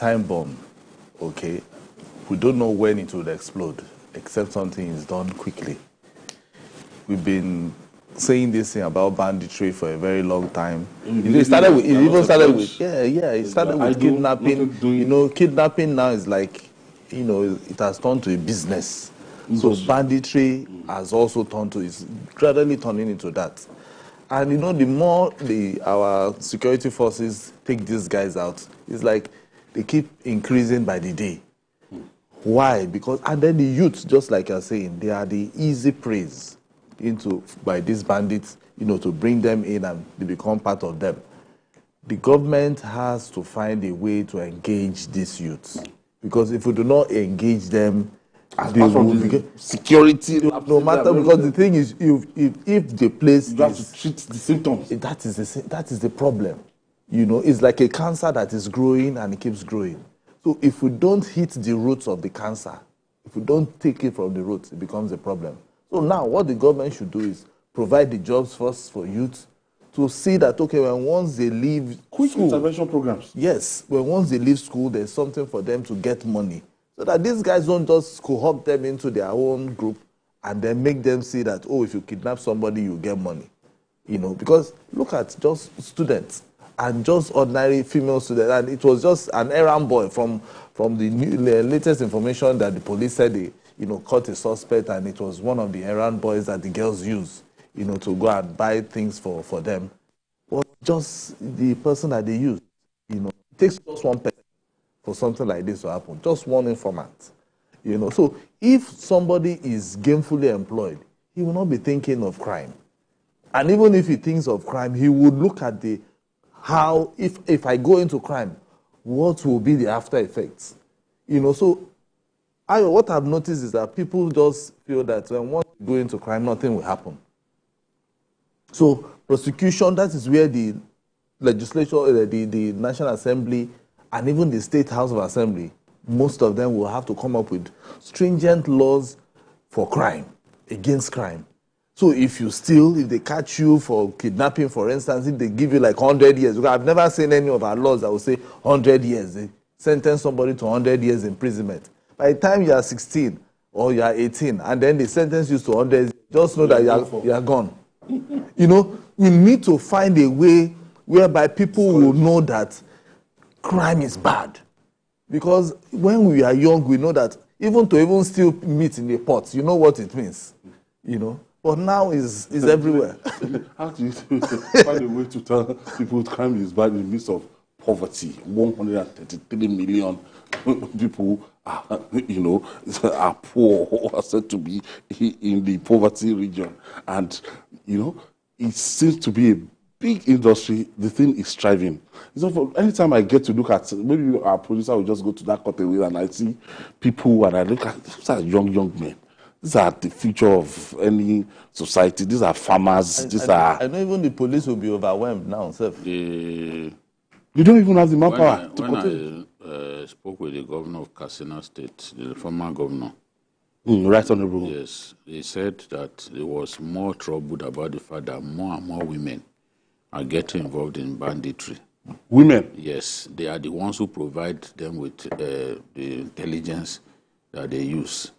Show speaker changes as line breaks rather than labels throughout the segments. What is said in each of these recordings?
time bomb, okay? We don't know when it will explode, except something is done quickly. We've been saying this thing about banditry for a very long time. It started with kidnapping. Kidnapping now is like, it has turned to a business. So banditry has also is gradually turning into that. And the more our security forces take these guys out, it's like they keep increasing by the day. Why? Because, and then the youth, just like you're saying, they are the easy praise by these bandits, to bring them in and they become part of them. The government has to find a way to engage these youths. Because if we do not engage them, they will security. No matter, because the thing is, if the place
you have to treat the symptoms.
That is the problem. It's like a cancer that is growing and it keeps growing. So if we don't hit the roots of the cancer, if we don't take it from the roots, it becomes a problem. So now what the government should do is provide the jobs first for youth to see that, okay, once they leave
quick
school,
intervention programs.
Yes, once they leave school, there's something for them to get money. So that these guys don't just cohort them into their own group and then make them see that, if you kidnap somebody, you get money. Because look at just students and just ordinary female students. And it was just an errand boy from the latest information that the police said they, caught a suspect, and it was one of the errand boys that the girls use, to go and buy things for them. But just the person that they use, it takes just one person for something like this to happen, just one informant. So if somebody is gainfully employed, he will not be thinking of crime. And even if he thinks of crime, he would look at how, if I go into crime, what will be the after effects? So what I've noticed is that people just feel that when once you go into crime, nothing will happen. So prosecution, that is where the legislature, the National Assembly, and even the State House of Assembly, most of them will have to come up with stringent laws for crime, against crime. So if they catch you for kidnapping, for instance, if they give you like 100 years, because I've never seen any of our laws that will say 100 years. They sentence somebody to 100 years imprisonment. By the time you are 16 or you are 18, and then they sentence you to 100, just know that you are gone. We need to find a way whereby people will know that crime is bad. Because when we are young, we know that even steal meat in a pot, you know what it means. But now is everywhere.
How do you find a way to tell people crime is bad in the midst of poverty? 133 million people are poor or are said to be in the poverty region. And, it seems to be a big industry. The thing is thriving. So anytime I get to look at, maybe our producer will just go to that cutaway and I see people and I look at, these are young men. These are the future of any society. These are farmers.
I know even the police will be overwhelmed now.
You don't even have the manpower.
When I spoke with the governor of Katsina State, the former governor,
Right Honorable.
Yes, he said that he was more troubled about the fact that more and more women are getting involved in banditry.
Women?
Yes, they are the ones who provide them with the intelligence that they use.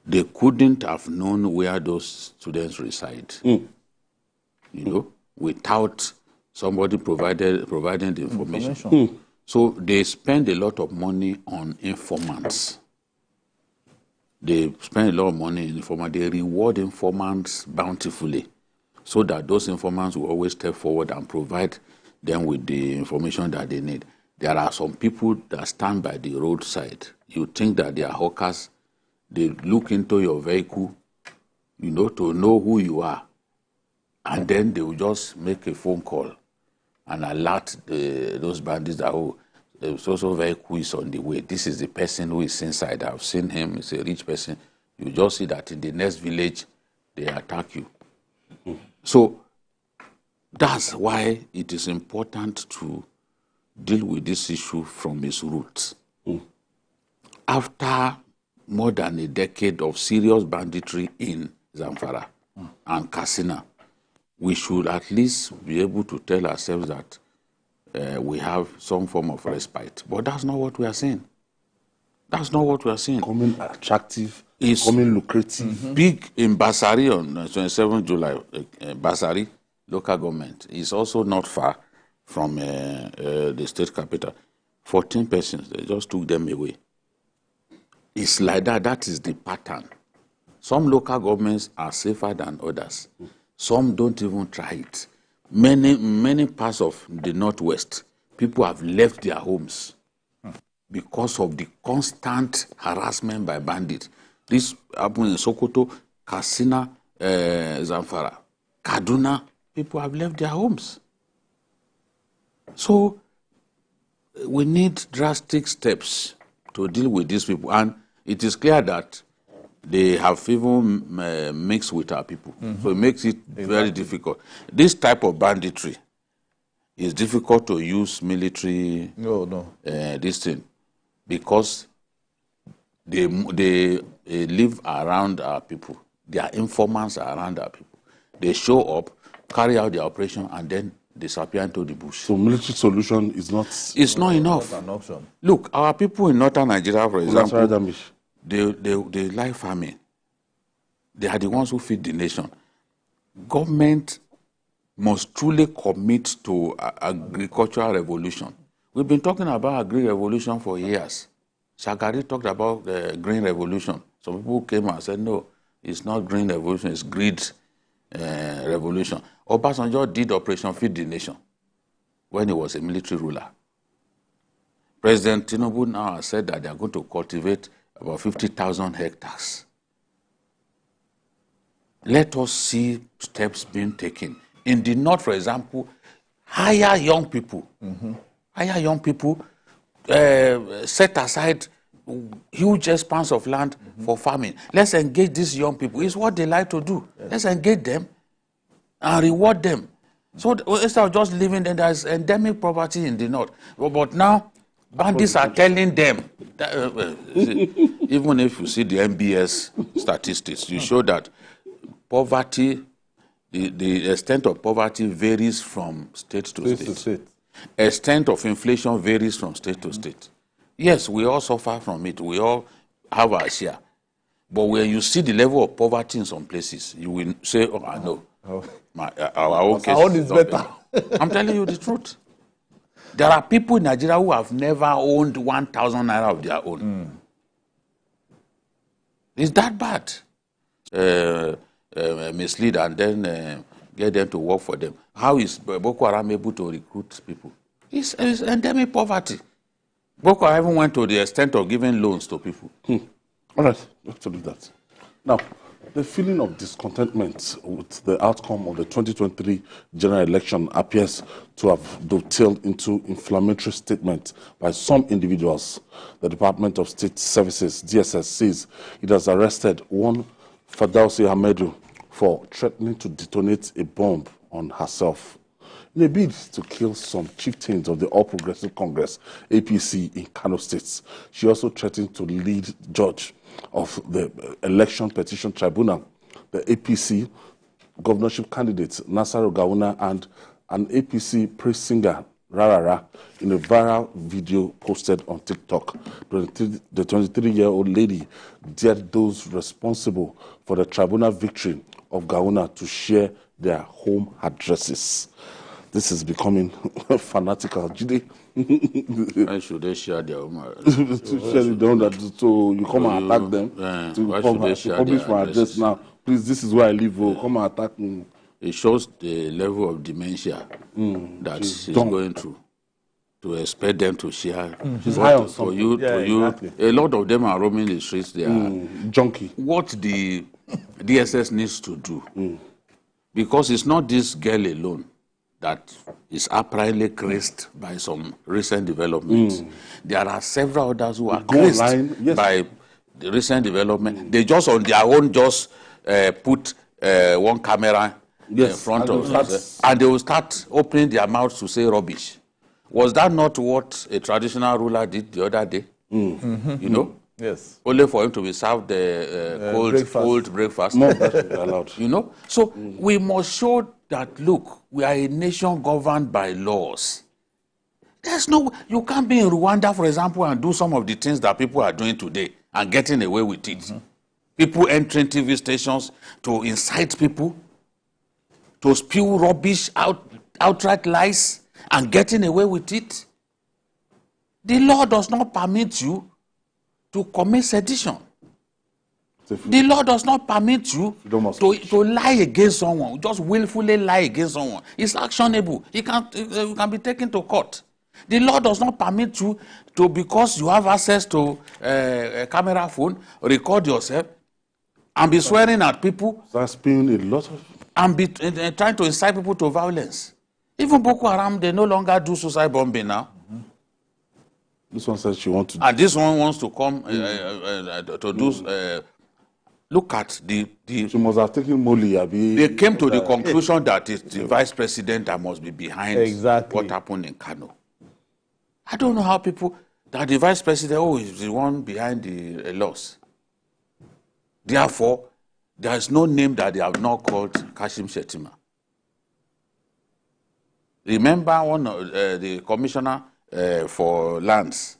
They couldn't have known where those students reside, without somebody providing the information. So they spend a lot of money on informants. They spend a lot of money on informants. They reward informants bountifully so that those informants will always step forward and provide them with the information that they need. There are some people that stand by the roadside. You think that they are hawkers. They look into your vehicle, to know who you are. And then they will just make a phone call and alert those bandits that, so vehicle is on the way. This is the person who is inside. I've seen him. It's a rich person. You just see that in the next village, they attack you. So that's why it is important to deal with this issue from its roots. After more than a decade of serious banditry in Zamfara and Katsina, we should at least be able to tell ourselves that we have some form of respite. But that's not what we are saying. That's not what we are saying.
Becoming attractive,
It's
becoming lucrative.
big in Basari on 27 July, Basari local government is also not far from the state capital. 14 persons, they just took them away. It's like that. That is the pattern. Some local governments are safer than others. Some don't even try it. Many parts of the Northwest, people have left their homes because of the constant harassment by bandits. This happened in Sokoto, Katsina, Zamfara, Kaduna. People have left their homes. So we need drastic steps to deal with these people. And it is clear that they have even mixed with our people. So it makes it very difficult. This type of banditry is difficult to use military this thing, because they live around our people. Their informants are around our people. They show up, carry out their operation, and then disappear into the bush.
So military solution is not...
It's not enough.
Not an option.
Look, our people in northern Nigeria, for example, they like farming. They are the ones who feed the nation. Government must truly commit to agricultural revolution. We've been talking about agri-revolution for years. Shagari talked about the green revolution. Some people came and said, no, it's not green revolution, it's greed revolution. Obasanjo did Operation Feed the Nation when he was a military ruler. President Tinubu now has said that they are going to cultivate about 50,000 hectares. Let us see steps being taken. In the north, for example, hire young people. Hire young people, set aside huge expanse of land for farming. Let's engage these young people. It's what they like to do. Yes. Let's engage them and reward them. So instead of just living there, there's endemic poverty in the north. But now, bandits are telling them, that, even if you see the MBS statistics, you show that poverty, the extent of poverty varies from state to state. Extent of inflation varies from state to state. Yes, we all suffer from it. We all have our share. But when you see the level of poverty in some places, you will say, oh, I know. Our own case is better. I'm telling you the truth. There are people in Nigeria who have never owned 1,000 naira of their own. It's that bad. Mislead and then get them to work for them. How is Boko Haram able to recruit people? It's endemic poverty. Boko Haram went to the extent of giving loans to people.
All right, we have to do that. Now, the feeling of discontentment with the outcome of the 2023 general election appears to have dovetailed into inflammatory statements by some individuals. The Department of State Services, DSS, says it has arrested one Fadausi Hamedu for threatening to detonate a bomb on herself. In a bid to kill some chieftains of the All Progressive Congress, APC, in Kano State, she also threatened to lead judge of the Election Petition Tribunal, the APC governorship candidate, Nasaru Gawuna, and an APC praise singer, Rarara, in a viral video posted on TikTok. The 23-year-old lady dared those responsible for the tribunal victory of Gawuna to share their home addresses. This is becoming fanatical.
Why should they share their home address?
So you come and attack them.
Why should they share
publish
their
my address now. Please, this is where I live. Come and attack me.
It shows the level of dementia that she's going through. To expect them to share.
She's high on something.
Exactly. A lot of them are roaming the streets. They are
junkie.
What the DSS needs to do, because it's not this girl alone that is apparently crazed by some recent developments. There are several others who are crazed by the recent development. They just on their own just put one camera in front of us, and they will start opening their mouths to say rubbish. Was that not what a traditional ruler did the other day? You know?
Yes.
Only for him to be served the cold breakfast.
No, that's allowed.
You know? So we must show that, look, we are a nation governed by laws. There's no, you can't be in Rwanda, for example, and do some of the things that people are doing today and getting away with it. People entering TV stations to incite people, to spew rubbish, outright lies, and getting away with it. The law does not permit you to commit sedition. The law does not permit you to lie against someone, just willfully lie against someone. It's actionable. You can be taken to court. The law does not permit you to, because you have access to a camera phone, record yourself, and be swearing at people.
That's been a lot of...
And be trying to incite people to violence. Even Boko Haram, they no longer do suicide bombing now.
This one says she wants to...
And this one wants to come to do... look at the...
She must have taken Molly.
They came to the conclusion that it's the vice president that must be behind what happened in Kano. I don't know how people... That the vice president, is the one behind the loss. Therefore, there is no name that they have not called Kashim Shettima. Remember one of the commissioner for lands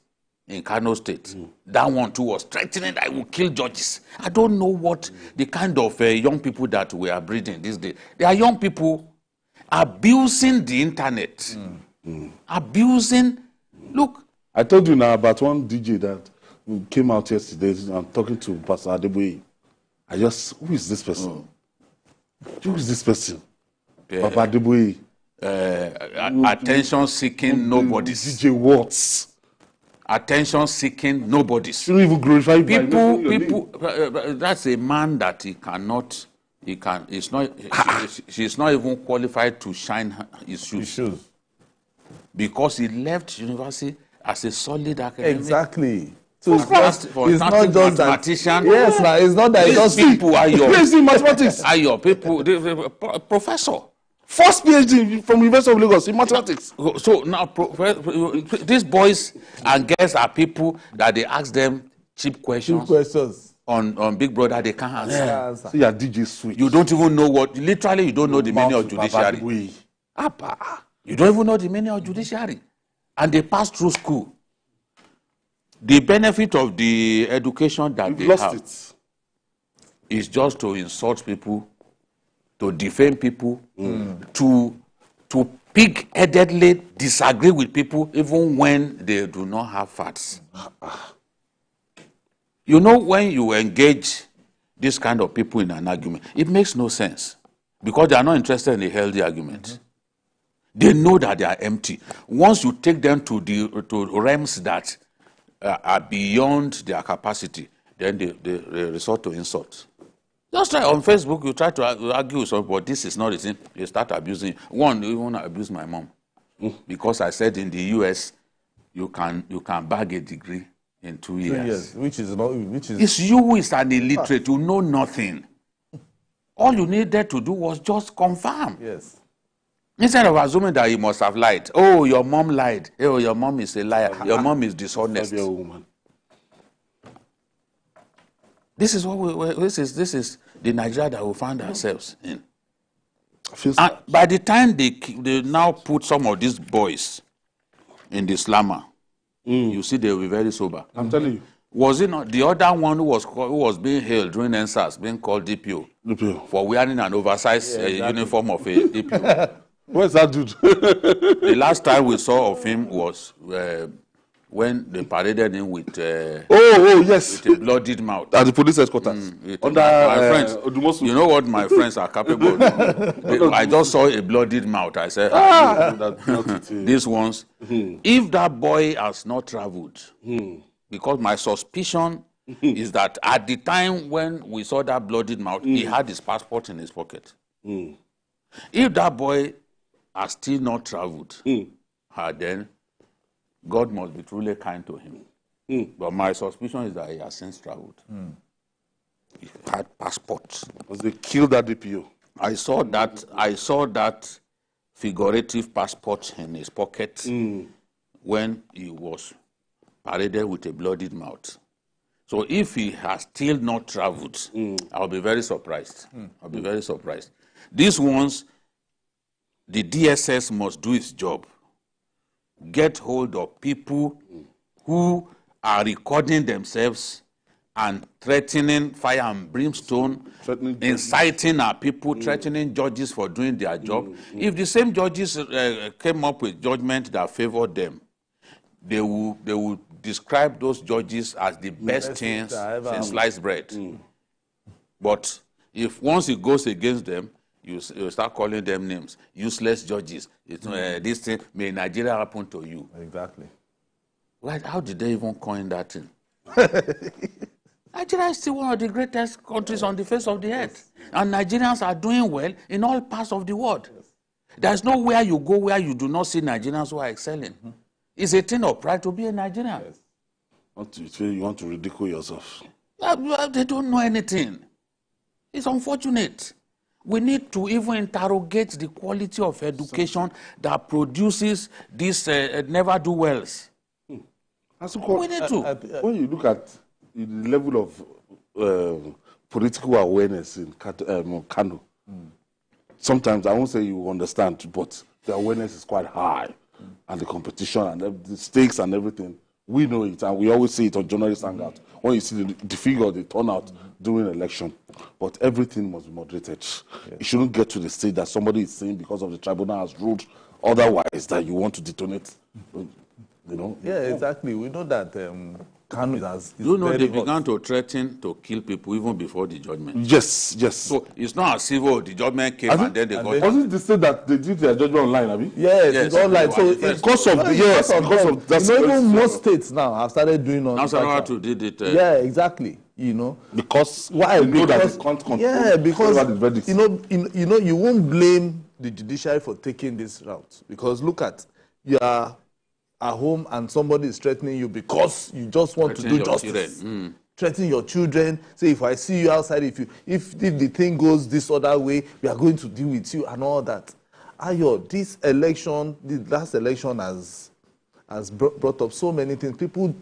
in Kano State? That one too was threatening that I will kill judges. I don't know what the kind of young people that we are breeding these days. They are young people abusing the internet. Abusing. Look.
I told you now about one DJ that came out yesterday and talking to Pastor Adeboye. Who is this person? Who is this person? Papa Adeboye.
Attention-seeking nobodies.
DJ Watts.
Attention-seeking nobodies.
You don't even glorify
people. That's a man that he cannot. It's not. She's not even qualified to shine his shoes. Because he left university as a solid academic.
Exactly.
So it's not just mathematician.
Yes, now it's not that.
These people are your
mathematics.
Are your people professor?
First PhD from University of Lagos in mathematics.
So now, these boys and girls are people that they ask them cheap questions. On Big Brother, they can't answer.
See, your DJ switch.
You don't even know what. Literally, you don't know the meaning of judiciary. You don't even know the meaning of judiciary, and they pass through school. The benefit of the education that they have is just to insult people, to defame people, to pig-headedly disagree with people even when they do not have facts. You know, when you engage this kind of people in an argument, it makes no sense because they are not interested in a healthy argument. They know that they are empty. Once you take them to realms that are beyond their capacity, then they resort to insult. Just try on Facebook, you try to argue with someone, but this is not the thing. You start abusing. One, you want to abuse my mom because I said in the US you can bag a degree in 2 years. Which is it's you who is an illiterate. You know nothing. All you needed to do was just confirm.
Yes.
Instead of assuming that he must have lied. Oh, your mom lied. Oh, your mom is a liar. Your mom is dishonest. This is what this is the Nigeria that we find ourselves in. And by the time they now put some of these boys in the slammer, you see they will be very sober.
I'm telling you.
Was it not the other one who was being hailed during NSAS, being called DPO for wearing an oversized uniform of a DPO?
Where's that dude?
The last time we saw of him was when they paraded him with
yes,
with a bloodied mouth
at the police headquarters.
My friends, you know what my friends are capable of. I just saw a bloodied mouth. I said, these ones. If that boy has not traveled, because my suspicion is that at the time when we saw that bloodied mouth, he had his passport in his pocket. If that boy has still not traveled, then God must be truly kind to him. But my suspicion is that he has since traveled. He had passports.
Because they killed that DPO.
I saw that figurative passport in his pocket when he was paraded with a bloodied mouth. So if he has still not traveled, I'll be very surprised. I'll be very surprised. These ones, the DSS must do its job get hold of people who are recording themselves and threatening fire and brimstone, inciting our people, threatening judges for doing their job. If the same judges came up with judgment that favored them, they will describe those judges as the best things since sliced bread. But if once it goes against them, you start calling them names, useless judges. This thing, may Nigeria happen to you.
Exactly.
Like, how did they even coin that thing? Nigeria is still one of the greatest countries on the face of the earth. And Nigerians are doing well in all parts of the world. There's nowhere you go where you do not see Nigerians who are excelling. It's a thing of pride to be a Nigerian.
You want to ridicule yourself.
They don't know anything. It's unfortunate. We need to even interrogate the quality of education that produces these never-do-wells. We need to.
When you look at the level of political awareness in Kano, sometimes I won't say you understand, but the awareness is quite high. And the competition and the stakes and everything, we know it, and we always see it on journalist hangout. When you see the figure, the turnout during election, but everything must be moderated. It shouldn't get to the stage that somebody is saying because of the tribunal has ruled otherwise that you want to detonate. You know?
Yeah, exactly. We know that Kano is
you know, they
hot.
began to threaten to kill people even before the judgment.
Yes, yes.
So it's not as if the judgment came and then they got.
Wasn't it said that they did their judgment online, Abi?
Yes, it's online. So it's because of that's even most states now have started doing on.
Now to did it.
Yeah, exactly. You know,
because
why?
They know
Because
that they can't control.
Yeah, because you know, you won't blame the judiciary for taking this route, because look at, you are at home and somebody is threatening you because you just want to do justice. Threatening your children. Say, if I see you outside, if the thing goes this other way, we are going to deal with you and all that. Ayo, this election, the last election has brought up so many things. People,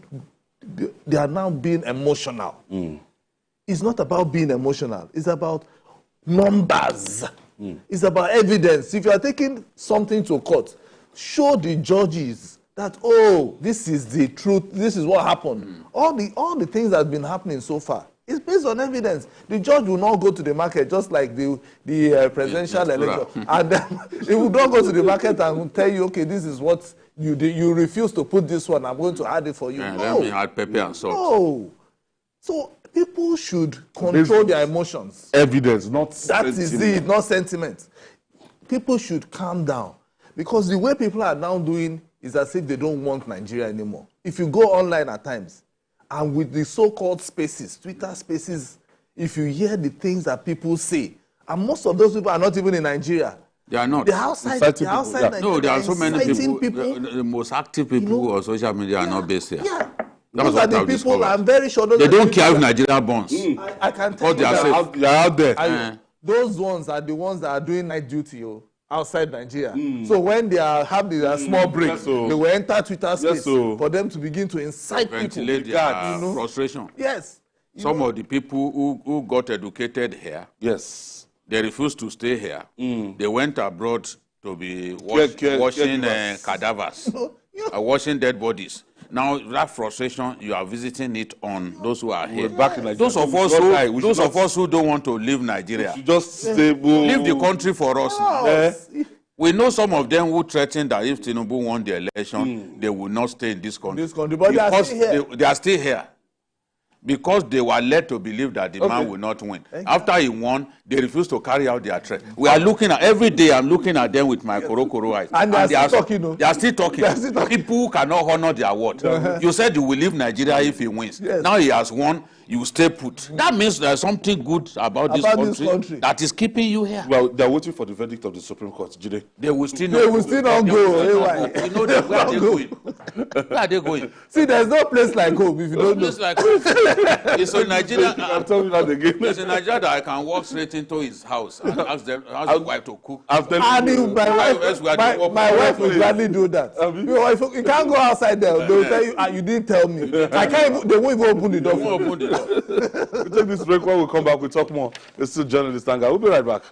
they are now being emotional. It's not about being emotional. It's about numbers. It's about evidence. If you are taking something to court, show the judges that, oh, this is the truth, this is what happened. All the things that have been happening so far, it's based on evidence. The judge will not go to the market just like the presidential election. And then he will not go to the market and tell you, okay, this is what you did. You refuse to put this one, I'm going to add it for you.
Yeah, let me add pepper and salt.
No. So people should control their emotions.
Evidence, not
that
sentiment.
Is it, not sentiment. People should calm down, because the way people are now doing is as if they don't want Nigeria anymore. If you go online at times, and with the so-called spaces, Twitter spaces, if you hear the things that people say, and most of those people are not even in Nigeria.
They are not.
They're outside Nigeria.
No, there are so many people. The most active people on social media are not based here.
Yeah.
Those
are the people, I'm very sure.
They don't care if Nigeria burns.
I can tell you
they are out there.
Those ones are the ones that are doing night duty outside Nigeria. So when they have their small break, they will enter Twitter space for them to begin to incite people.
Their frustration.
Yes.
Some of the people who got educated here,
yes,
they refused to stay here. They went abroad to be washing cadavers, washing dead bodies. Now that frustration, you are visiting it on those who are here.
Back in Nigeria.
Those of us who don't want to leave Nigeria,
just
leave the country for us. We know some of them who threaten that if Tinubu won the election, they will not stay in this country.
But
they are still here. Because they were led to believe that the man will not win. Exactly. After he won, they refused to carry out their threat. We are looking at, every day I'm looking at them with my korokoro eyes.
And they are still talking.
They are still talking. People who cannot honor their word. You said you will leave Nigeria if he wins.
Yes.
Now he has won, you stay put. That means there's something good about this country that is keeping you here.
Well, they're waiting for the verdict of the Supreme Court, Jide.
They will still not
go.
You know that, where are they going? Where are they going?
See, there's no place like home if you don't know.
It's in Nigeria.
I'm telling you that again.
It's in Nigeria that I can walk straight into his house and ask the wife to cook.
My wife will gladly do that. You can't go outside there. They will tell you, you didn't tell me. They won't even open the door.
We take this break. When we come back, we talk more. It's still journalist Hangout. We'll be right back.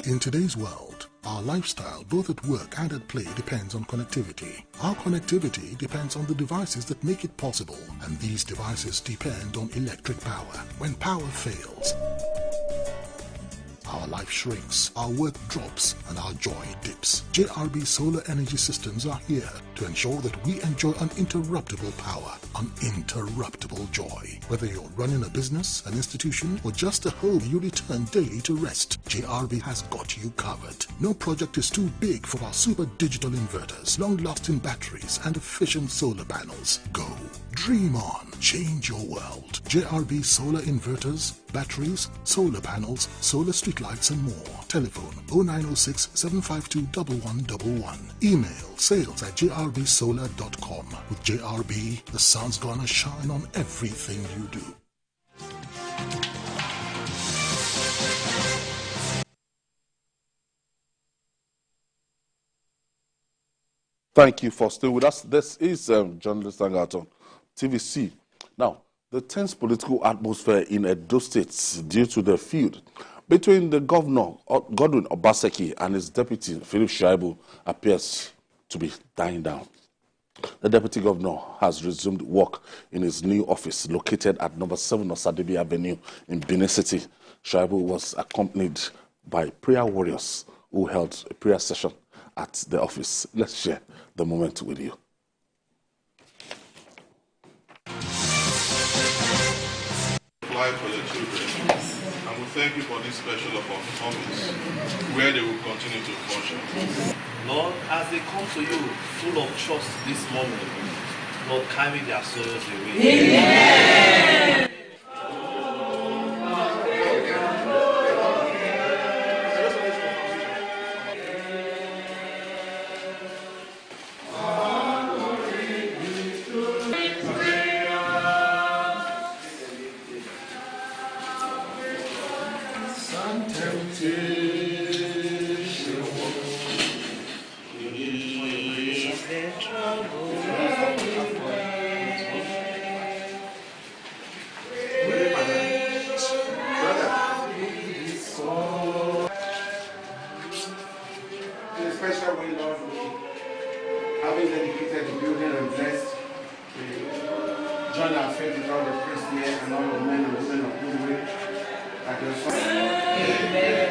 In today's world, our lifestyle, both at work and at play, depends on connectivity. Our connectivity depends on the devices that make it possible, and these devices depend on electric power. When power fails, our life shrinks, our work drops, and our joy dips. JRB Solar Energy Systems are here to ensure that we enjoy uninterruptible power, uninterruptible joy. Whether you're running a business, an institution, or just a home you return daily to rest, JRB has got you covered. No project is too big for our super digital inverters, long-lasting batteries, and efficient solar panels. Go. Dream on. Change your world. JRB solar inverters, batteries, solar panels, solar streetlights, and more. Telephone 0906 752 1111. Email sales@jrbsolar.com. With JRB, the sun's gonna shine on everything you do.
Thank you for staying with us. This is journalist Hangout on TVC. Now, the tense political atmosphere in Edo State due to the feud between the governor, Godwin Obaseki, and his deputy, Philip Shaibu, appears to be dying down. The deputy governor has resumed work in his new office located at number 7 Osadebi Avenue in Benin City. Shaibu was accompanied by prayer warriors who held a prayer session at the office. Let's share the moment with you.
Apply for your children, and we thank you for this special office where they will continue to function.
Lord, as they come to you full of trust this morning, Lord, carry their sorrows away. Amen.
Having dedicated the building and blessed, join our faith with all the priests here and all the men and women of goodwill at your side. Amen.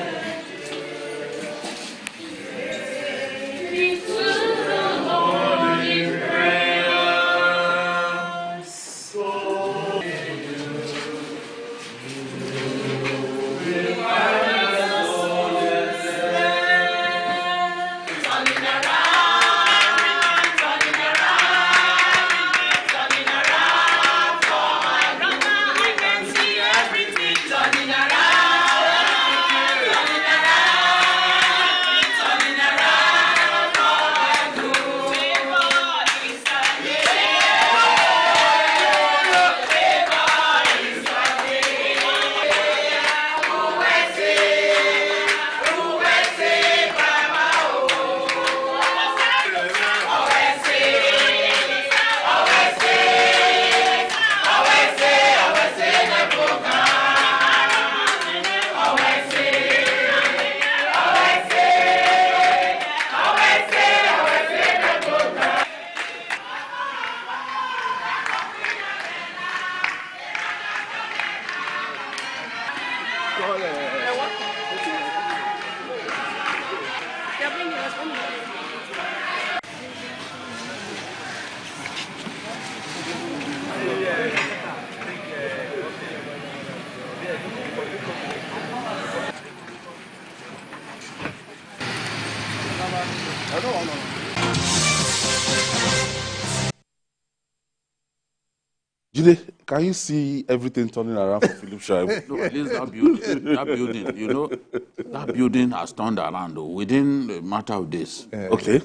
Jide, can you see everything turning around for Philip Shaibu?
No, at least that building, you know, that building has turned around within a matter of days.
Okay.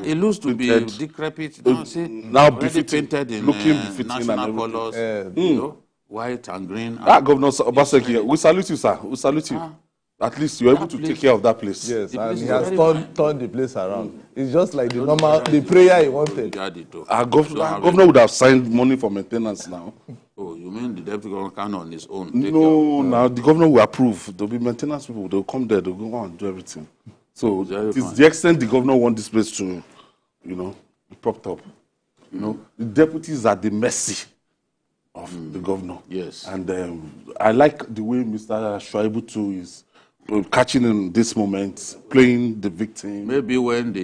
It looks to be decrepit.
Now
already painted in national colors, you know, white and green.
Governor Obaseki, we salute you, sir. We salute you. At least you're able to take care of that place.
Yes, and he has turned the place around. It's just like the prayer he wanted.
Our governor would have signed money for maintenance now.
Oh, You mean the deputy governor can on his own?
No, now the governor will approve. There'll be maintenance people. They'll come there. They'll go on and do everything. So it's the extent the governor wants this place to, be propped up. The deputies are at the mercy of the governor.
Yes.
And I like the way Mr. Shuaibu too is catching in this moment, playing the victim.
Maybe when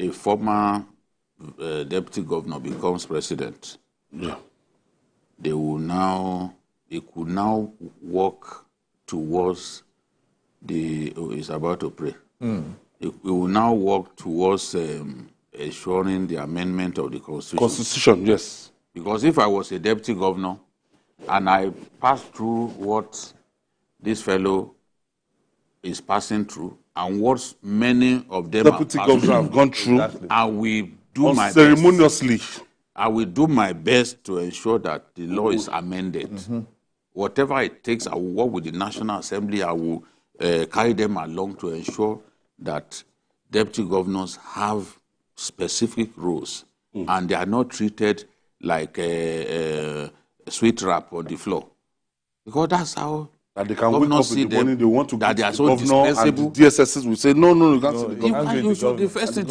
a former deputy governor becomes president, they could now work towards he's about to pray. It will now work towards ensuring the amendment of the Constitution.
Constitution, yes.
Because if I was a deputy governor and I passed through what this fellow is passing through and what many of them
deputy governors have gone through,
I will do my
ceremoniously.
best. I will do my best to ensure that the law is amended. Whatever it takes, I will work with the National Assembly. I will carry them along to ensure that deputy governors have specific roles and they are not treated like a sweet wrap on the floor. Because that's how
they can wake up in the morning, they want to
that they are so
governor,
dispensable.
and the DSSs will say, no, you can't see the governor.
The first thing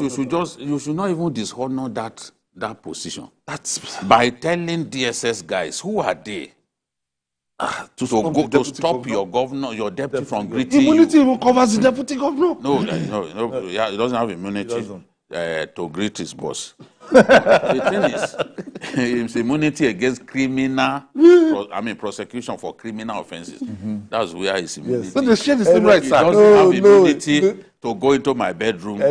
you should not even dishonor that position. That's by telling DSS guys, who are they? To stop your governor, your deputy from greeting
immunity
you.
Even covers the deputy governor.
No, yeah, he doesn't have immunity to greet his boss. The thing is, his immunity against prosecution for criminal offenses. That's where his immunity.
Yes. So they share the same rights,
He
sir.
doesn't have immunity to go into my bedroom, for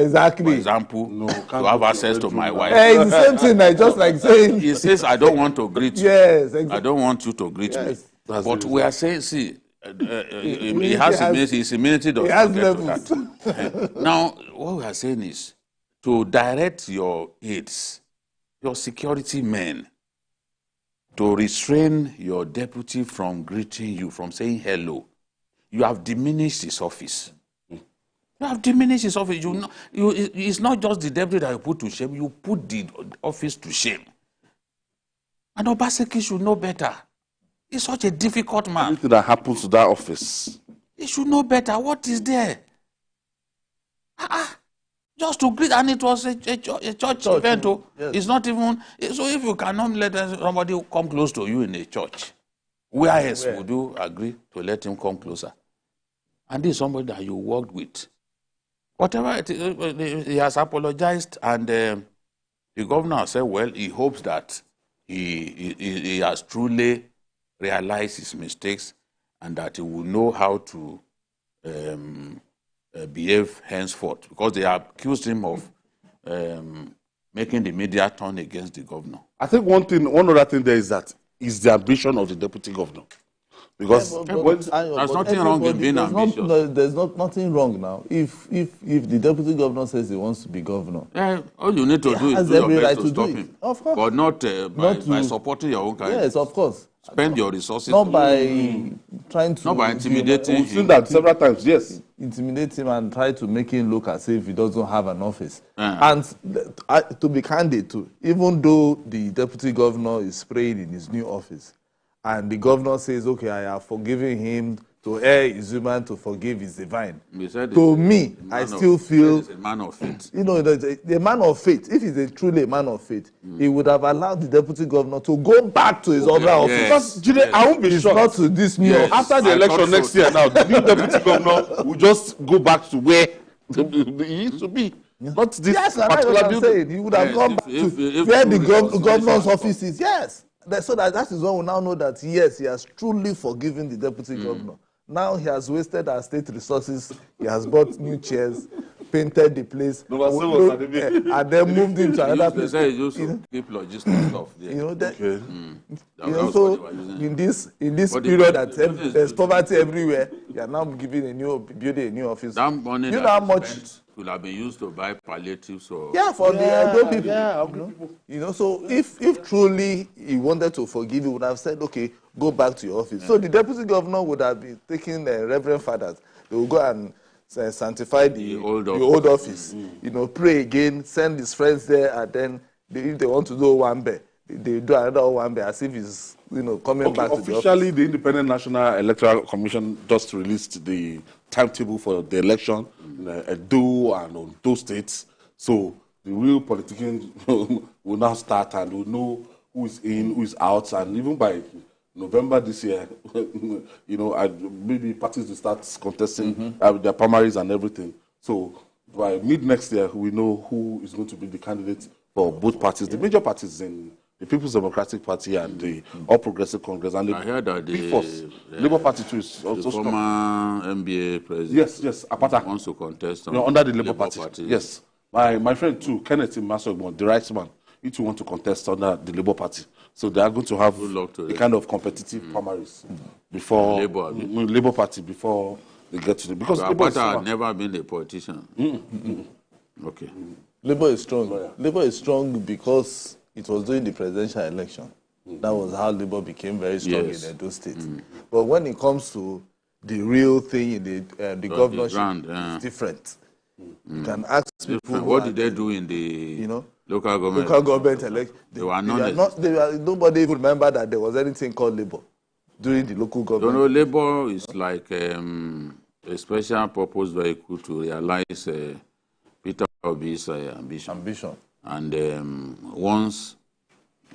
example, to have access to my wife.
It's the same thing. I just like saying.
He says, I don't want to greet you.
Yes, exactly.
I don't want you to greet me.
But
we are saying, see, he has immunity. His immunity does not get to that. Now, what we are saying is to direct your aides, your security men, to restrain your deputy from greeting you, from saying hello. You have diminished his office. You have diminished his office. It's not just the deputy that you put to shame. You put the office to shame. And Obaseki should know better. He's such a difficult man.
Anything that happens to that office,
he should know better. What is there? Just to greet, and it was a church event. Yes. It's not even. So if you cannot let somebody come close to you in a church, where else would you agree to let him come closer? And this is somebody that you worked with. Whatever it is, he has apologized, and the governor said, well, he hopes that he has truly realized his mistakes and that he will know how to behave henceforth, because they accused him of making the media turn against the governor.
I think one other thing there is that is the ambition of the deputy governor. Because
there's nothing wrong in being ambitious.
There's nothing wrong now. If the deputy governor says he wants to be governor,
all you need to do is do your best to stop him.
Of course.
But not by supporting your own candidates.
Yes, of course.
Spend your resources.
Not by trying to.
Not by intimidating him.
We've seen that several times, yes.
Intimidate him and try to make him look as if he doesn't have an office. And to be candid too, even though the deputy governor is praying in his new office, and the governor says, okay, I have forgiven him, to err is human, to forgive is divine. To me, I still feel
he's a man of faith.
You know, the man of faith, if he's truly a man of faith, he would have allowed the deputy governor to go back to his other office.
Because I won't be shocked.
Not to this new office.
After the election next year now, the new deputy governor will just go back to where he used to be. Not this particular building.
He would have gone back to where the governor's office is. Yes. So that is when we now know that, yes, he has truly forgiven the deputy governor. Now he has wasted our state resources. He has bought new chairs, painted the place, and then moved him to another place.
They used to keep logistic stuff there.
So in this period that there's poverty everywhere, you are now building a new office.
That money
how much
could have been used to buy palliatives or
for the elderly people. So if truly he wanted to forgive, he would have said, okay, go back to your office. So the deputy governor would have been taking Reverend Fathers. They will go and sanctify the old office. You know, pray again, send his friends there, and then if they want to do Owambe, they do another Owambe as if he's, you know, coming back to the office.
Officially, the Independent National Electoral Commission just released the timetable for the election in Edo and Ondo states. So the real politicians will now start and will know who is in, who is out, and even by November this year, you know, maybe parties will start contesting their primaries and everything. So by mid next year, we know who is going to be the candidate for both parties, the major parties in the People's Democratic Party and the All Progressive Congress. And
I heard that
the Labour Party too is also
strong. Former NBA president.
Yes, Apata
wants to contest
under the Labour Party. Yes, my friend too, Kenneth Masogbon, the right man, he too want to contest under the Labour Party. So they are going to have a kind of competitive primaries before Labour Party before they get to the, because
Apata had never been a politician. Okay.
Labour is strong. Labour is strong because it was during the presidential election. That was how Labour became very strong in Edo State. But when it comes to the real thing in the governorship, it's different. You can ask people.
What did they do in the local government
election?
They were not.
Nobody even remember that there was anything called Labour during the local government.
You know, Labour is like a special purpose vehicle to realize Peter Obi's ambition. And once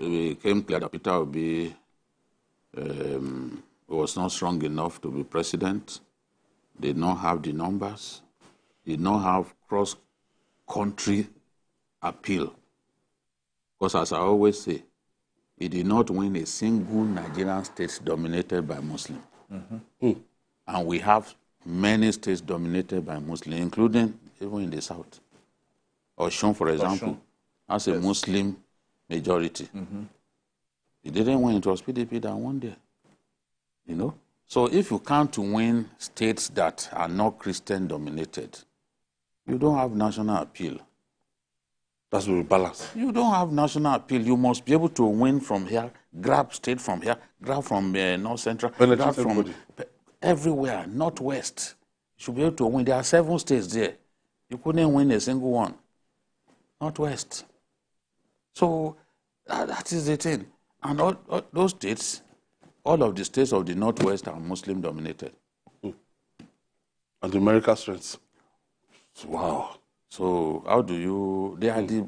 it became clear that Peter Obi was not strong enough to be president, did not have the numbers, did not have cross-country appeal. Because as I always say, he did not win a single Nigerian state dominated by Muslims. And we have many states dominated by Muslims, including even in the south. Osun, for example, has a Muslim majority. He didn't win, it was PDP that won there. You know? So if you count to win states that are not Christian dominated, you don't have national appeal.
That's where we balance.
You don't have national appeal. You must be able to win from here, grab state from here, grab from North Central, grab from everywhere, Northwest. You should be able to win. There are 7 states there. You couldn't win a single one. Northwest. So that is the thing. And all those states, all of the states of the Northwest are Muslim dominated.
And the American strengths. Wow.
So how do you, they are the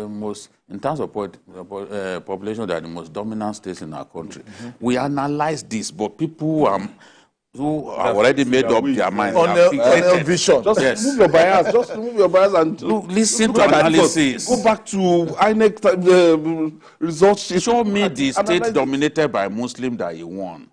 most, in terms of population, they are the most dominant states in our country. We analyze this, but people who have already made up their mind.
On their vision.
Just remove your bias. Just remove your bias and
listen to analysis.
Go back to INEC results.
Show me the state dominated by Muslim that you won.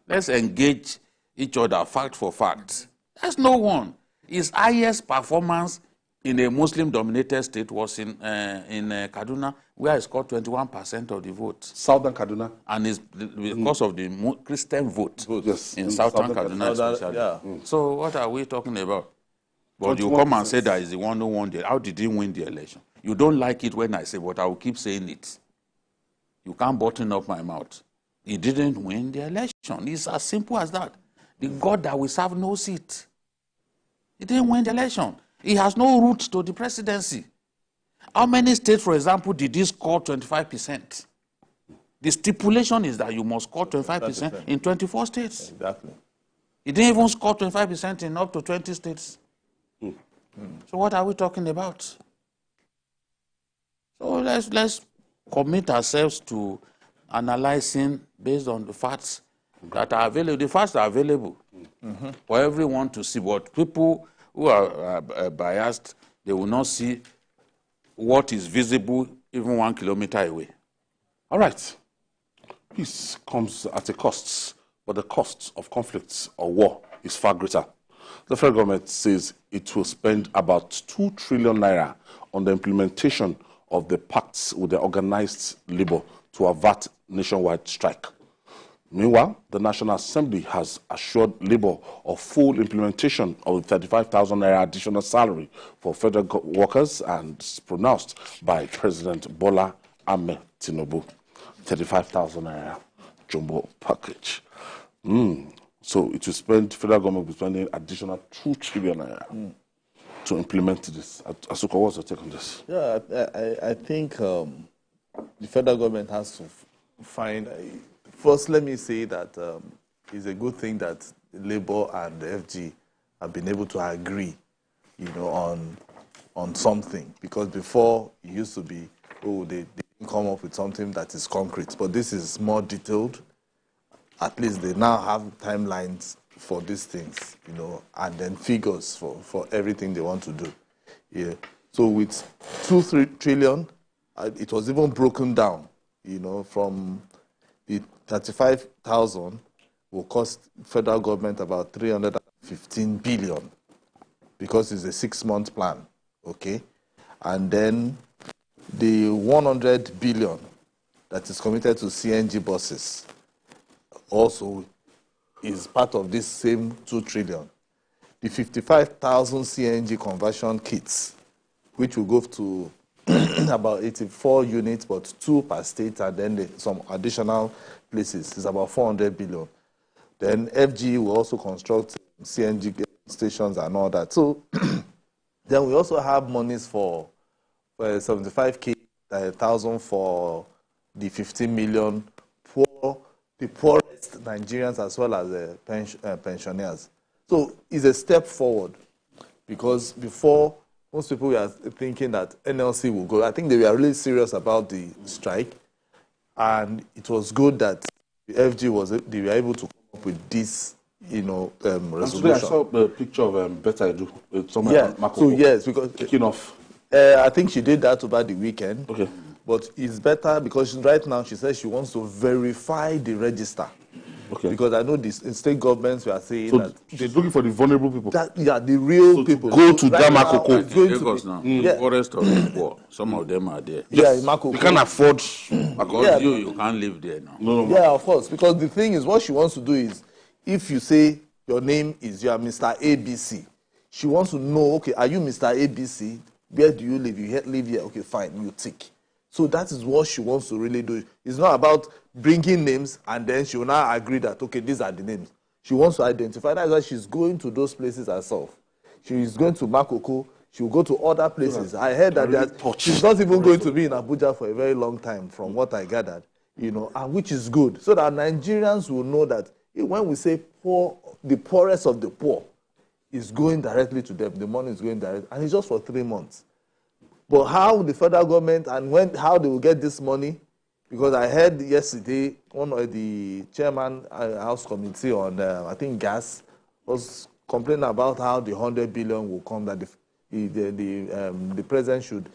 Let's engage each other fact for fact. There's no one. His highest performance in a Muslim-dominated state was in Kaduna, where he scored 21% of the vote.
Southern Kaduna.
And it's because of the Christian vote in Southern Kaduna especially. So what are we talking about? But you come and say that he's the one who won the. How did he win the election? You don't like it when I say, but I will keep saying it. You can't button up my mouth. He didn't win the election. It's as simple as that. The God that we serve knows it. He didn't win the election. He has no route to the presidency. How many states, for example, did he score 25%? The stipulation is that you must score 25% in 24 states.
Exactly.
He didn't even score 25% in up to 20 states. So what are we talking about? So let's commit ourselves to analyzing based on the facts that are available. The facts are available for everyone to see. But people who are biased, they will not see what is visible even 1 kilometer away.
All right. Peace comes at a cost, but the cost of conflicts or war is far greater. The federal government says it will spend about 2 trillion naira on the implementation of the pacts with the organized labor to avert nationwide strike. Meanwhile, the National Assembly has assured Labour of full implementation of the 35,000 naira additional salary for federal workers and pronounced by President Bola Ahmed Tinubu. 35,000 naira jumbo package. So it will spend, federal government will be spending additional 2 trillion naira to implement this. Asuka, what's your take on this?
Yeah, I think the federal government has to find. First, let me say that it's a good thing that Labour and the FG have been able to agree, on something. Because before it used to be, they didn't come up with something that is concrete. But this is more detailed. At least they now have timelines for these things, and then figures for everything they want to do. Yeah. So with 2-3 trillion, it was even broken down, from the 35,000 will cost federal government about 315 billion because it's a 6-month plan, okay? And then the 100 billion that is committed to CNG buses also is part of this same 2 trillion. The 55,000 CNG conversion kits, which will go to about 84 units, but 2 per state, and then some additional places, is about 400 billion. Then FG will also construct CNG stations and all that. So then we also have monies for 75,000 for the 15 million the poorest Nigerians as well as pensioners. So it's a step forward, because before, most people were thinking that NLC will go. I think they were really serious about the strike, and it was good that the FG they were able to come up with this, resolution.
Today I saw the picture of Better Edu.
So yes, because
kicking off.
I think she did that over the weekend.
Okay.
But it's better because right now she says she wants to verify the register.
Okay.
Because I know the state governments were saying
so
that
she's looking for the vulnerable people.
The real people.
Go to
right
Damakoko.
Lagos now. The poorest of the poor. Some of them are there.
Yeah, in Makoko.
You can't afford.
Because you can't live there now.
No.
Yeah, of course. Because the thing is, what she wants to do is, if you say your name is, you are Mr. ABC, she wants to know, okay, are you Mr. ABC? Where do you live? You live here. Okay, fine, you tick. So that is what she wants to really do. It's not about bringing names and then she will now agree that, okay, these are the names. She wants to identify. That's why she's going to those places herself. She is going to Makoko. She will go to other places. I heard that she's not even going to be in Abuja for a very long time, from what I gathered, and which is good. So that Nigerians will know that when we say poor, the poorest of the poor is going directly to them. The money is going direct. And it's just for 3 months. But how the federal government and how they will get this money, because I heard yesterday one of the chairman House Committee on, I think, gas, was complaining about how the 100 billion will come, that the president should,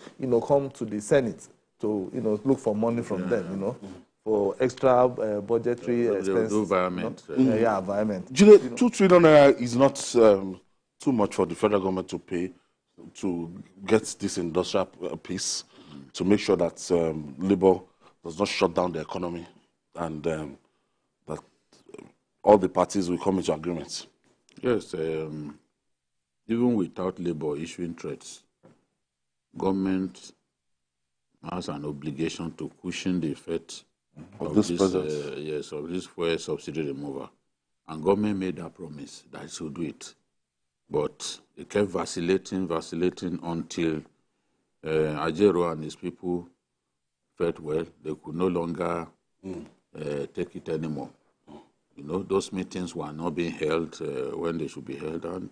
come to the Senate to, look for money from them, for extra budgetary expenses.
Environment.
Environment.
2 trillion naira is not too much for the federal government to pay to get this industrial piece, to make sure that Labour does not shut down the economy, and that all the parties will come into agreement.
Yes, even without Labour issuing threats, government has an obligation to cushion the effect of this fuel subsidy removal. And government made that promise that it should do it. But it kept vacillating until Ajero and his people felt, well, they could no longer take it anymore. Those meetings were not being held when they should be held. And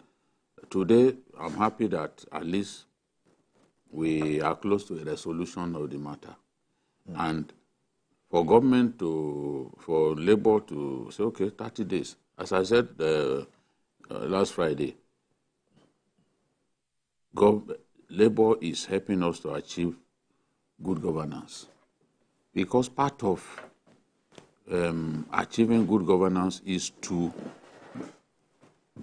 today, I'm happy that at least we are close to a resolution of the matter. And for government for Labour to say, okay, 30 days. As I said last Friday, Labour is helping us to achieve good governance. Because part of achieving good governance is to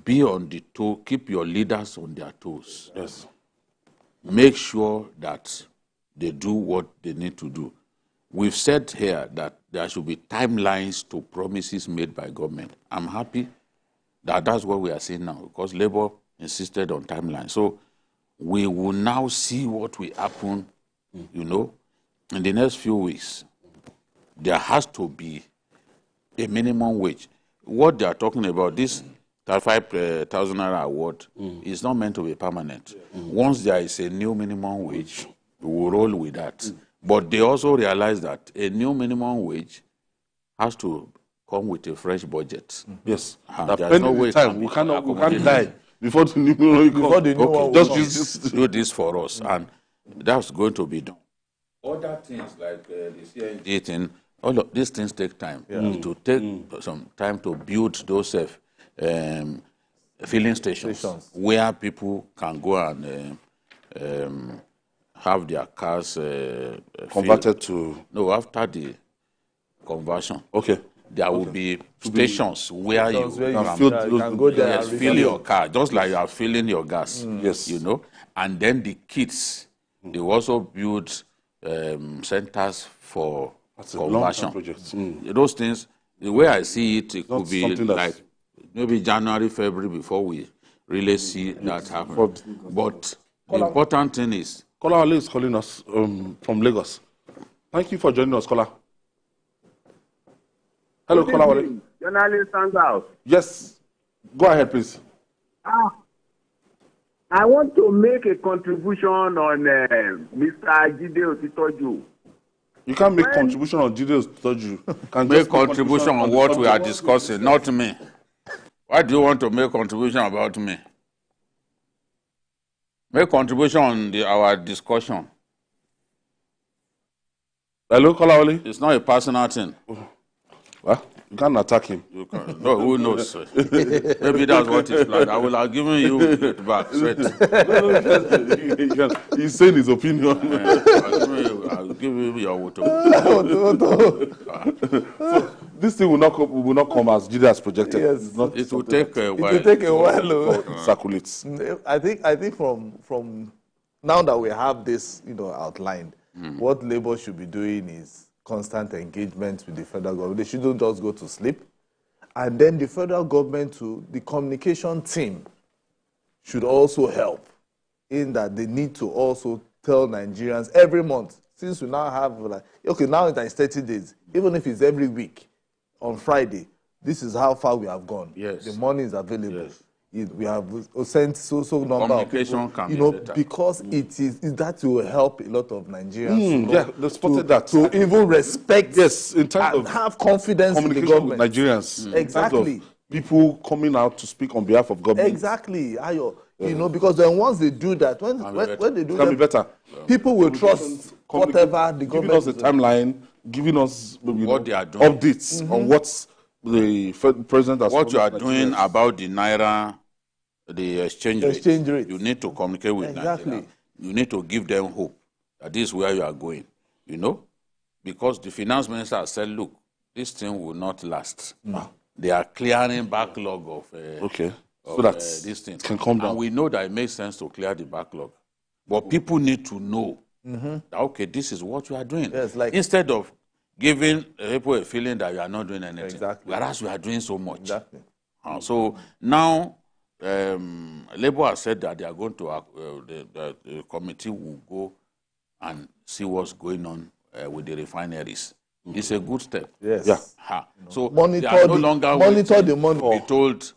be on the toe, keep your leaders on their toes.
Yes.
Make sure that they do what they need to do. We've said here that there should be timelines to promises made by government. I'm happy that that's what we are seeing now, because Labour insisted on timelines. So we will now see what will happen, in the next few weeks. There has to be a minimum wage. what they are talking about, this 35,000 naira award, is not meant to be permanent. Once there is a new minimum wage, we will roll with that. But they also realize that a new minimum wage has to come with a fresh budget.
Yes.
There's no way
time. We can't die before the new one
Before the new one
just
will
do this for us, and that's going to be done. Other things like the CNG thing, all of these things take time. It will take some time to build those filling stations where people can go and have their cars
converted to...
No, after the conversion.
Okay.
There will be stations where you
can go there and
fill your car, just like you are filling your gas.
Yes.
You know, and then the kids, they also build centers for conversion. Those things, the way I see it, it could be like maybe January, February before we really see that happen. But the important thing is...
Kola Ali is calling us from Lagos. Thank you for joining us, Kola. Hello, Kola Ali.
Journalist Hangout.
Yes. Go ahead, please.
I want to make a contribution on Mr. Jide Otitoju.
You can't make contribution on Jide Otitoju. Can
make contribution on what we are discussing, not me. Why do you want to make contribution about me? Make contribution on our discussion.
Hello, Kola Ali.
It's not a personal thing.
Well, you can't attack him.
You can. No, who knows? Maybe that's what he's planned. I will have given you it back straight.
He's saying his opinion.
I'll give you your vote.
So this thing will not come as Jide has projected.
Yes.
It will take a while.
It will take a while.
Circulates.
I think from now that we have this, outlined, what Labour should be doing is constant engagement with the federal government. They shouldn't just go to sleep. And then the federal government, the communication team should also help in that they need to also tell Nigerians every month, since we now have, now it's 30 days, even if it's every week, on Friday, this is how far we have gone.
Yes.
The money is available. Yes. We have sent so number of people, because that will help a lot of Nigerians.
They spotted that.
To even respect,
in terms of
have confidence in the government.
With Nigerians.
Exactly.
People coming out to speak on behalf of government.
Exactly, Ayo. Because then once they do that, when they do that, people will trust whatever the government.
Giving us the timeline, giving us
what they are doing,
updates on what the president has.
What you are doing about the naira. The exchange rate. You need to communicate with Nigeria. You need to give them hope that this is where you are going, because the finance minister said, look, this thing will not last. They are clearing backlog of
so that
this thing.
Can come down.
And we know that it makes sense to clear the backlog. But people need to know that, this is what you are doing.
Yes,
instead of giving people a feeling that you are not doing anything, whereas you are doing so much.
Exactly.
So now, Labour has said that they are going to, the committee will go and see what's going on with the refineries. It's a good step.
Yes.
So
monitor
they are no longer
the money.
To be told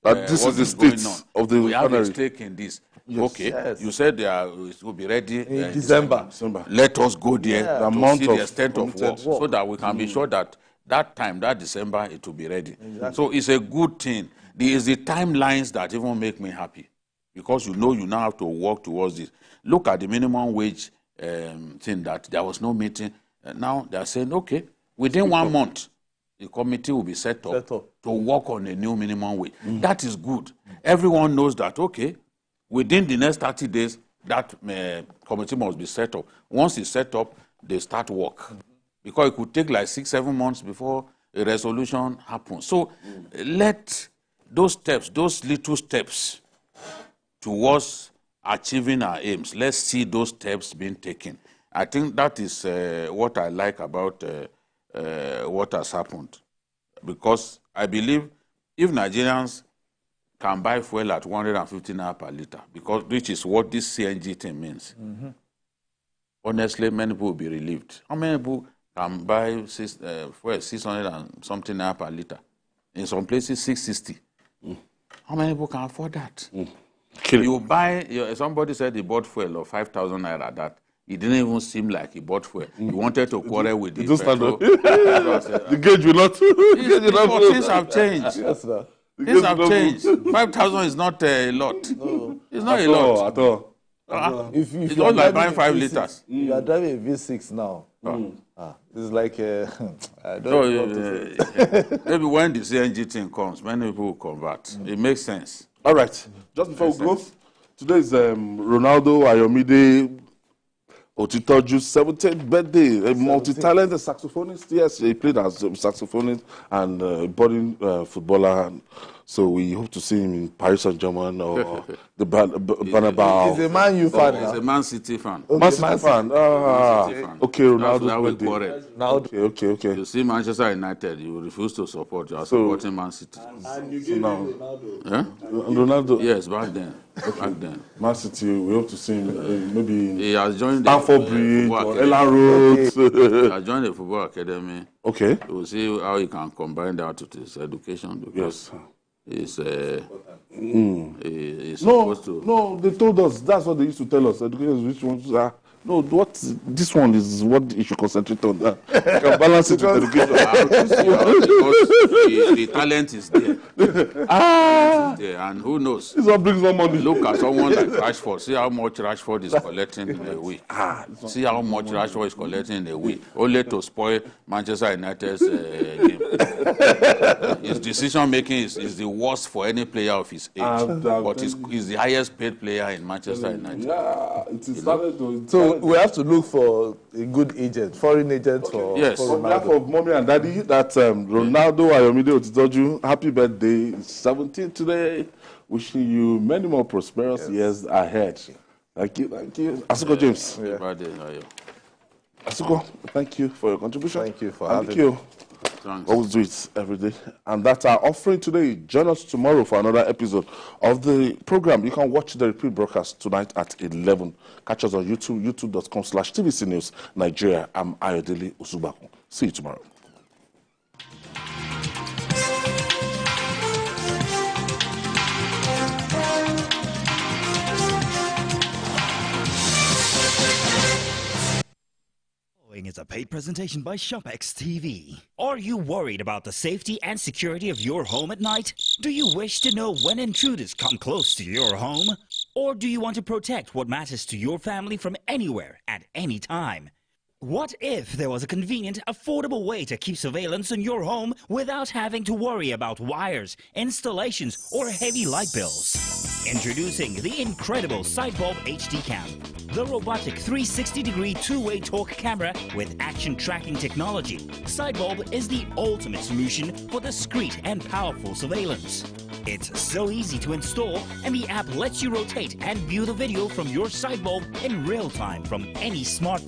that this is the state of the
we have a
refinery.
stake in this.
Yes.
Okay,
Yes.
you said it will be ready
in December.
Let us go there to see the extent of work,
work
so that we can be sure that that December, it will be ready. So it's a good thing. There is the timelines that even make me happy, because you now have to work towards this. Look at the minimum wage thing, that there was no meeting. Now they are saying, okay, within 1 month, the committee will be set up to work on a new minimum wage. That is good. Everyone knows that, okay, within the next 30 days, that committee must be set up. Once it's set up, they start work. Because it could take like 6-7 months before a resolution happens. So let those steps, those little steps towards achieving our aims, let's see those steps being taken. I think that is what I like about what has happened. Because I believe if Nigerians can buy fuel at 150 naira per litre, which is what this CNG thing means, honestly, many people will be relieved. How many people can buy fuel 600 and something naira per litre In some places, 660. How many people can afford that?
Kill it.
You buy, somebody said he bought fuel of 5,000 naira that. It didn't even seem like he bought fuel. He wanted to quarrel with the petrol.
The gauge will not.
Things have changed.
Yes, sir.
Things have changed. 5,000 is not a lot.
No.
It's not a lot.
At all.
If
It's
you are
not like
driving
buying 5
a V6,
liters.
You are driving a V6 now. It's like I don't know what to say.
Maybe when the CNG thing comes, many people will convert. It makes sense.
All right. Just before we go, today is Ronaldo Ayomide Otitoju's 17th birthday. A multi-talented saxophonist. Yes, he played as a saxophonist and budding footballer. And so we hope to see him in Paris Saint-Germain or the Bernabeu.
He's a Man U fan
He's
now.
a Man City fan.
Man City fan. Okay, Ronaldo's birthday. Okay.
You see Manchester United, you refuse to support. You are supporting Man City.
And you gave Ronaldo.
Huh?
Ronaldo.
Yes, back then. Back then.
Man City, we hope to see him maybe
He has joined
Stamford
the
Bridge
football
or
academy.
Ellen Road.
He has joined the football academy.
Okay.
We'll see how he can combine that with his education. Because he's supposed to.
No, they told us. That's what they used to tell us. Education is which ones are. No, this one is what you should concentrate on. You can balance it with education.
Because the talent is there. And who knows?
This one brings more money.
Look at someone like Rashford. See how much Rashford is collecting in a week. See how much Rashford is collecting in a week. Only to spoil Manchester United's game. His decision making is the worst for any player of his age. But he's the highest paid player in Manchester United.
Yeah, it is started to.
So we have to look for a good agent, foreign agent for
On behalf of mommy and daddy, that Ronaldo Ayomide Otitoju, happy birthday, 17 today. Wishing you many more prosperous years ahead. Thank you. Asuko James. Asuko, thank you for your contribution.
Thank you for having me.
Thanks.
Always do it every day. And that's our offering today. Join us tomorrow for another episode of the program. You can watch the repeat broadcast tonight at 11. Catch us on YouTube, youtube.com/TVC News Nigeria. I'm Ayodele Usubaku. See you tomorrow.
Is a paid presentation by ShopX TV. Are you worried about the safety and security of your home at night? Do you wish to know when intruders come close to your home? Or do you want to protect what matters to your family from anywhere at any time? What if there was a convenient, affordable way to keep surveillance on your home without having to worry about wires, installations, or heavy light bills? Introducing the incredible Sidebulb HD Cam, the robotic 360-degree two-way torque camera with action tracking technology. Sidebulb is the ultimate solution for discreet and powerful surveillance. It's so easy to install, and the app lets you rotate and view the video from your Sidebulb in real time from any smartphone.